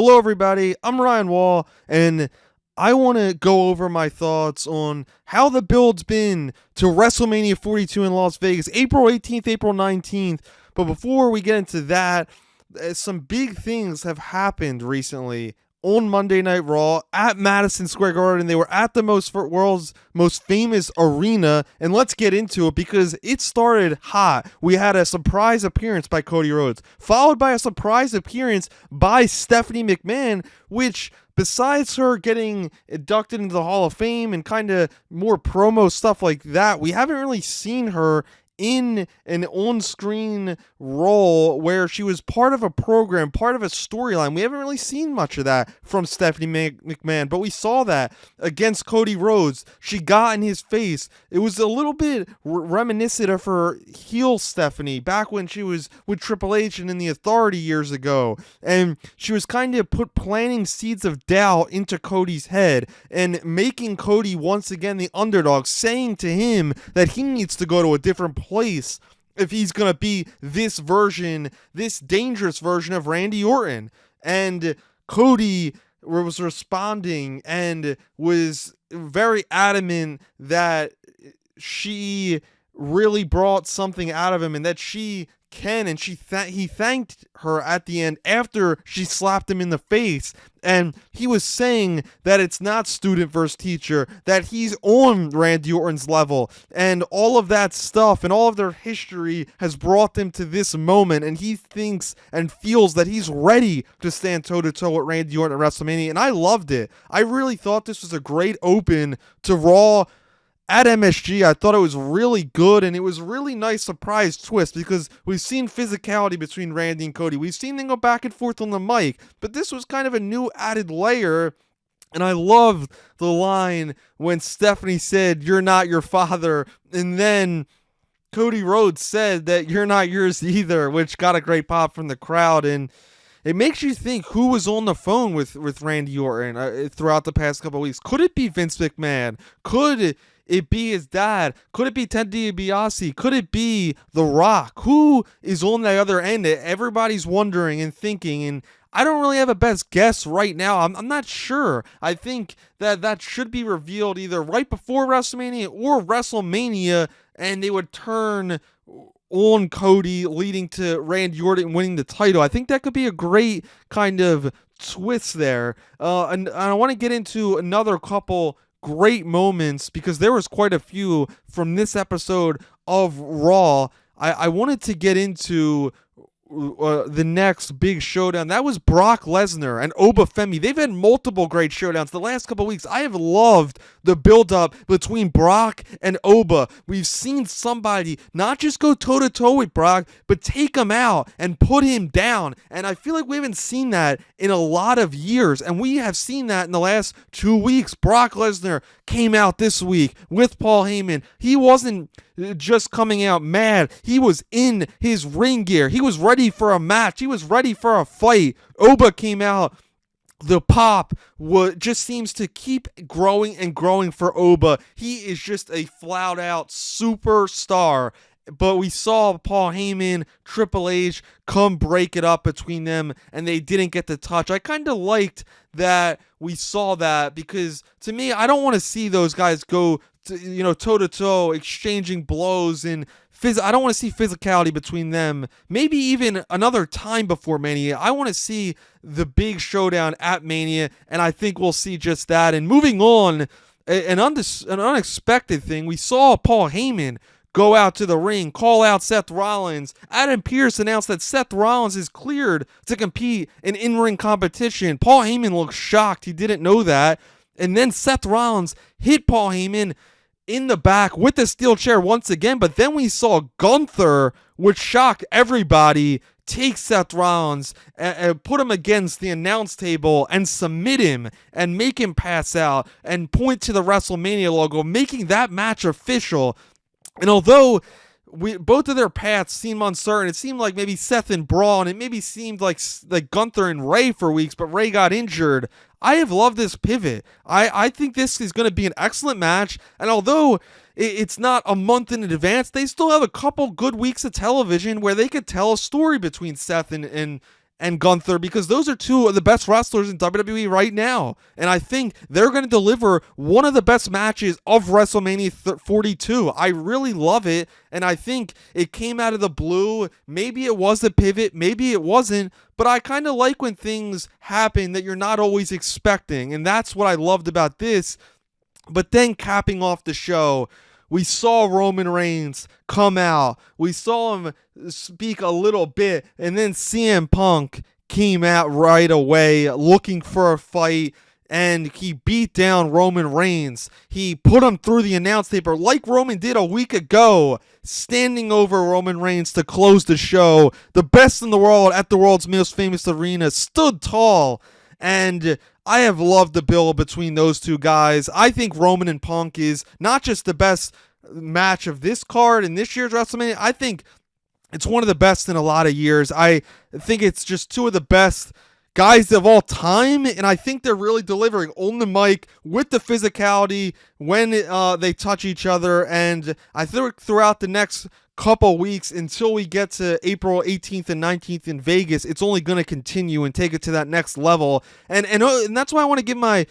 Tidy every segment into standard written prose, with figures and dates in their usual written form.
Hello, everybody. I'm Ryan Wohl, and I want to go over my thoughts on how the build's been to WrestleMania 42 in Las Vegas, April 18th, April 19th. But before we get into that, some big things have happened recently on Monday Night Raw at Madison Square Garden. They were at the world's most famous arena, and let's get into it because it started hot. We had a surprise appearance by Cody Rhodes, followed by a surprise appearance by Stephanie McMahon, which, besides her getting inducted into the Hall of Fame and kind of more promo stuff like that, we haven't really seen her in an on-screen role where she was part of a program, part of a storyline. We haven't really seen much of that from Stephanie McMahon, but we saw that against Cody Rhodes. She got in his face. It was a little bit reminiscent of her heel Stephanie back when she was with Triple H and in the Authority years ago, and she was kind of planting seeds of doubt into Cody's head and making Cody once again the underdog, saying to him that he needs to go to a different place if he's going to be this dangerous version of Randy Orton. And Cody was responding and was very adamant that she really brought something out of him and that she can, and he thanked her at the end after she slapped him in the face, and he was saying that it's not student versus teacher, that he's on Randy Orton's level, and all of that stuff and all of their history has brought them to this moment, and he thinks and feels that he's ready to stand toe-to-toe with Randy Orton at WrestleMania, and I loved it. I really thought this was a great open to Raw at MSG. I thought it was really good, and it was a really nice surprise twist because we've seen physicality between Randy and Cody. We've seen them go back and forth on the mic, but this was kind of a new added layer, and I loved the line when Stephanie said, "You're not your father," and then Cody Rhodes said that "You're not yours either," which got a great pop from the crowd, and it makes you think who was on the phone with Randy Orton throughout the past couple of weeks. Could it be Vince McMahon? Could it be his dad? Could it be Ted DiBiase? Could it be The Rock? Who is on the other end? Everybody's wondering and thinking, and I don't really have a best guess right now. I'm not sure. I think that should be revealed either right before WrestleMania or WrestleMania, and they would turn on Cody, leading to Randy Orton winning the title. I think that could be a great kind of twist there. And I want to get into another couple great moments because there was quite a few from this episode of Raw. I wanted to get into the next big showdown. That was Brock Lesnar and Obafemi. They've had multiple great showdowns the last couple of weeks. I have loved the build-up between Brock and Oba. We've seen somebody not just go toe-to-toe with Brock, but take him out and put him down. And I feel like we haven't seen that in a lot of years. And we have seen that in the last 2 weeks. Brock Lesnar came out this week with Paul Heyman. He wasn't just coming out mad. He was in his ring gear. He was ready for a match. He was ready for a fight. Oba came out. The pop just seems to keep growing and growing for Oba. He is just a flat out superstar. But we saw Paul Heyman, Triple H come break it up between them, and they didn't get the touch. I kind of liked that we saw that because, to me, I don't want to see those guys go toe-to-toe, exchanging blows, and I don't want to see physicality between them. Maybe even another time before Mania. I want to see the big showdown at Mania, and I think we'll see just that. And moving on, an unexpected thing, we saw Paul Heyman go out to the ring, call out Seth Rollins. Adam Pearce announced that Seth Rollins is cleared to compete in in-ring competition. Paul Heyman looked shocked. He didn't know that. And then Seth Rollins hit Paul Heyman in the back with the steel chair once again. But then we saw Gunther, which shocked everybody, take Seth Rollins and put him against the announce table and submit him and make him pass out and point to the WrestleMania logo, making that match official. And although both of their paths seem uncertain, it seemed like maybe Seth and Braun, it maybe seemed like Gunther and Ray for weeks, but Ray got injured. I have loved this pivot. I think this is going to be an excellent match, and although it's not a month in advance, they still have a couple good weeks of television where they could tell a story between Seth and and Gunther, because those are two of the best wrestlers in WWE right now. And I think they're going to deliver one of the best matches of WrestleMania 42. I really love it, and I think it came out of the blue. Maybe it was a pivot, maybe it wasn't, but I kind of like when things happen that you're not always expecting, and that's what I loved about this. But then capping off the show, we saw Roman Reigns come out. We saw him speak a little bit, and then CM Punk came out right away looking for a fight, and he beat down Roman Reigns. He put him through the announce table like Roman did a week ago, standing over Roman Reigns to close the show. The best in the world at the world's most famous arena stood tall, and I have loved the build between those two guys. I think Roman and Punk is not just the best match of this card in this year's WrestleMania. I think it's one of the best in a lot of years. I think it's just two of the best guys of all time, and I think they're really delivering on the mic with the physicality when they touch each other. And I think throughout the next couple weeks until we get to April 18th and 19th in Vegas, it's only going to continue and take it to that next level. And that's why I want to give my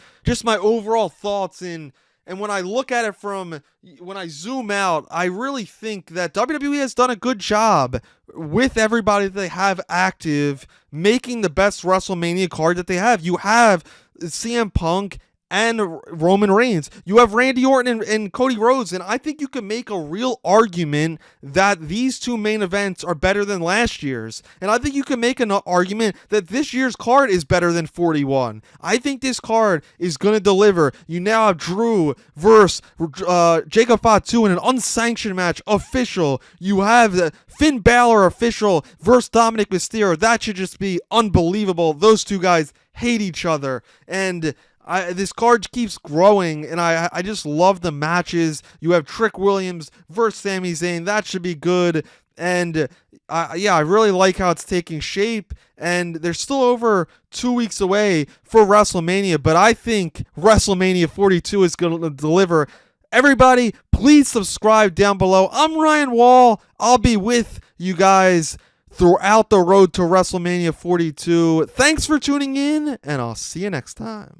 overall thoughts in. And when I look at it when I zoom out, I really think that WWE has done a good job with everybody that they have active, making the best WrestleMania card that they have. You have CM Punk and Roman Reigns. You have Randy Orton and Cody Rhodes, and I think you can make a real argument that these two main events are better than last year's. And I think you can make an argument that this year's card is better than 41. I think this card is going to deliver. You now have Drew versus Jacob Fatu in an unsanctioned match, official. You have Finn Balor official versus Dominic Mysterio. That should just be unbelievable. Those two guys hate each other, and this card keeps growing, and I just love the matches. You have Trick Williams versus Sami Zayn. That should be good. And I really like how it's taking shape. And they're still over 2 weeks away for WrestleMania, but I think WrestleMania 42 is going to deliver. Everybody, please subscribe down below. I'm Ryan Wall. I'll be with you guys throughout the road to WrestleMania 42. Thanks for tuning in, and I'll see you next time.